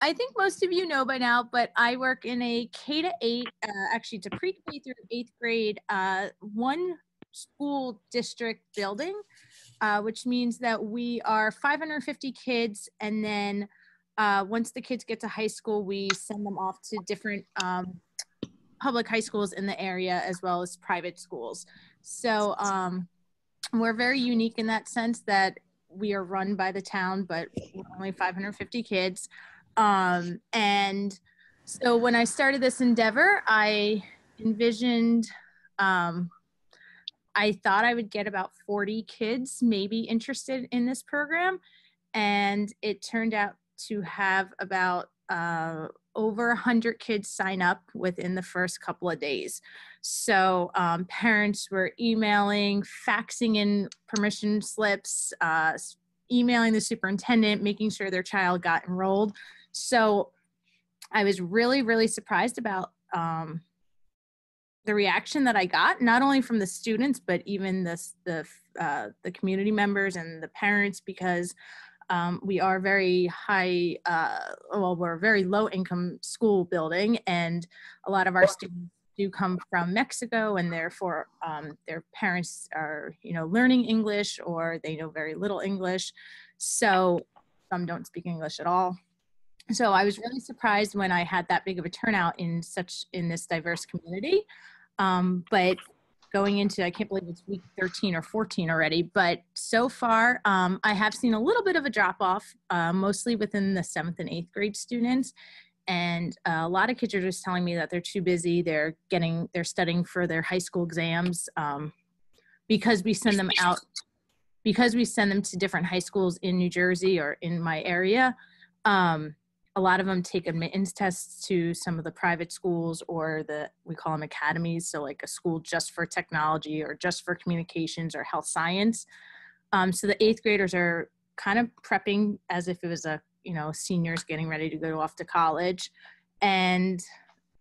I think most of you know by now, but I work in a K to 8, actually it's a pre-K through 8th grade, one school district building, which means that we are 550 kids. And then once the kids get to high school, we send them off to different public high schools in the area as well as private schools. So we're very unique in that sense that we are run by the town, but we're only 550 kids. And so when I started this endeavor, I envisioned, I thought I would get about 40 kids maybe interested in this program. And it turned out to have about over 100 kids sign up within the first couple of days. So parents were emailing, faxing in permission slips, emailing the superintendent, making sure their child got enrolled. So I was really, really surprised about the reaction that I got, not only from the students, but even the community members and the parents, because we are very high, well, we're a very low income school building, and a lot of our students do come from Mexico, and therefore their parents are, learning English, or they know very little English. So some don't speak English at all. So I was really surprised when I had that big of a turnout in this diverse community. But going into, I can't believe it's week 13 or 14 already, but so far I have seen a little bit of a drop off, mostly within the 7th and 8th grade students. And a lot of kids are just telling me that they're too busy. They're studying for their high school exams because we send them out, because we send them to different high schools in New Jersey or in my area. A lot of them take admittance tests to some of the private schools, or we call them academies. So like a school just for technology or just for communications or health science. So the 8th graders are kind of prepping as if it was seniors getting ready to go off to college. And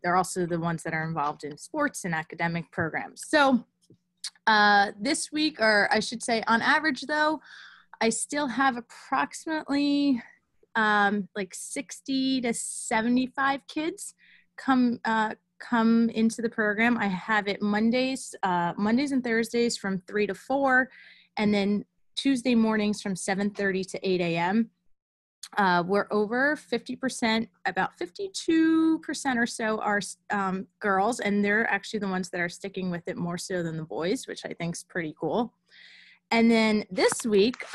they're also the ones that are involved in sports and academic programs. So this week, or I should say on average though, I still have approximately like 60 to 75 kids come into the program. I have it Mondays and Thursdays from 3 to 4, and then Tuesday mornings from 7:30 to 8 a.m. We're over 50%, about 52% or so are girls, and they're actually the ones that are sticking with it more so than the boys, which I think is pretty cool. And then this week,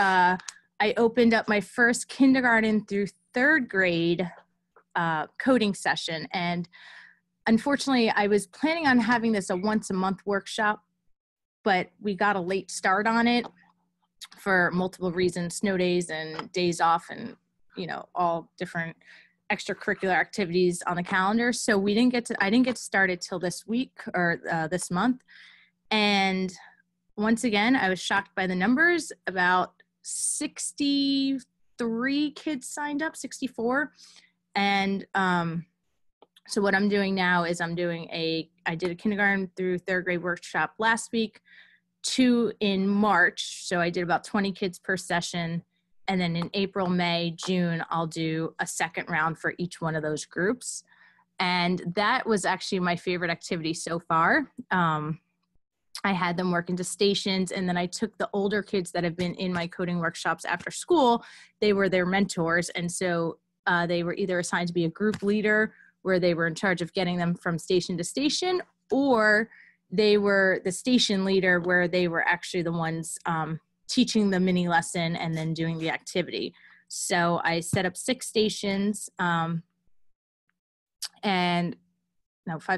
I opened up my first kindergarten through 3rd grade coding session. And unfortunately, I was planning on having this a once a month workshop, but we got a late start on it for multiple reasons, snow days and days off, and all different extracurricular activities on the calendar. So I didn't get started till this week, or this month. And once again, I was shocked by the numbers. About 63 kids signed up, 64. And so what I'm doing now is I did a kindergarten through 3rd grade workshop last week, 2 in March. So I did about 20 kids per session. And then in April, May, June, I'll do a 2nd round for each one of those groups. And that was actually my favorite activity so far. I had them work into stations, and then I took the older kids that have been in my coding workshops after school. They were their mentors. And so they were either assigned to be a group leader, where they were in charge of getting them from station to station, or they were the station leader, where they were actually the ones teaching the mini lesson and then doing the activity. So I set up 6 stations, 5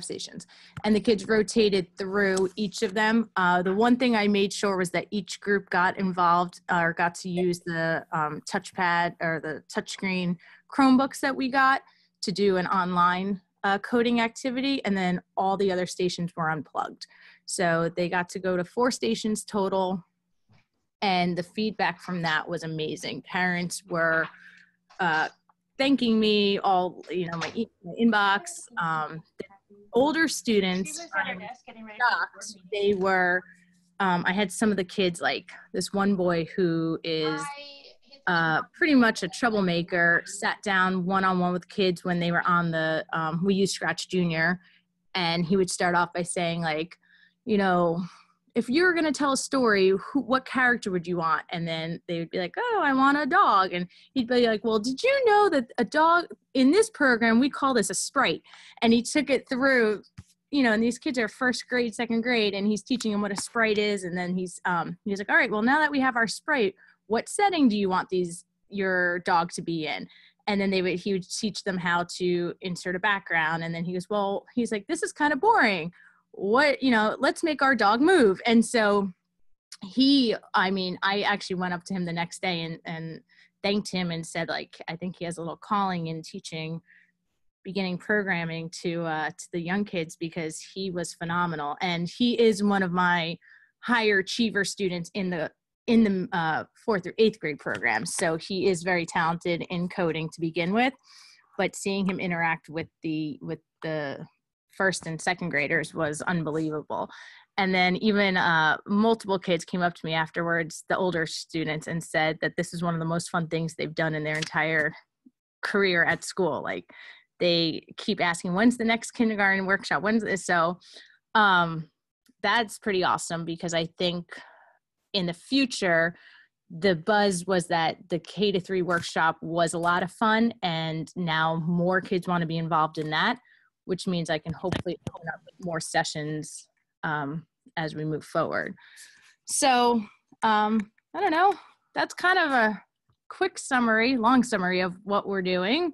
stations, and the kids rotated through each of them. The one thing I made sure was that each group got involved, or got to use the touchpad or the touchscreen Chromebooks that we got to do an online coding activity, and then all the other stations were unplugged. So they got to go to 4 stations total, and the feedback from that was amazing. Parents were thanking me all, my inbox. Older students, they were, I had some of the kids, like this one boy who is pretty much a troublemaker, sat down one-on-one with kids when they were on the, we use Scratch Junior, and he would start off by saying like, you know, if you were going to tell a story, what character would you want? And then they would be like, oh, I want a dog. And he'd be like, well, did you know that a dog in this program, we call this a sprite? And he took it through, you know, and these kids are first grade, second grade, and he's teaching them what a sprite is. And then he's like, all right, well, now that we have our sprite, what setting do you want your dog to be in? And then he would teach them how to insert a background. And then he goes, well, he's like, this is kind of boring. What, you know, let's make our dog move. And so I actually went up to him the next day and thanked him and said, like, I think he has a little calling in teaching beginning programming to the young kids, because he was phenomenal. And he is one of my higher achiever students in the 4th through 8th grade program. So he is very talented in coding to begin with, but seeing him interact with the first and second graders was unbelievable. And then even multiple kids came up to me afterwards, the older students, and said that this is one of the most fun things they've done in their entire career at school. Like, they keep asking, when's the next kindergarten workshop? When's this? So that's pretty awesome, because I think in the future, the buzz was that the K-3 workshop was a lot of fun, and now more kids want to be involved in that, which means I can hopefully open up more sessions as we move forward. So I don't know, that's kind of a quick summary, long summary of what we're doing.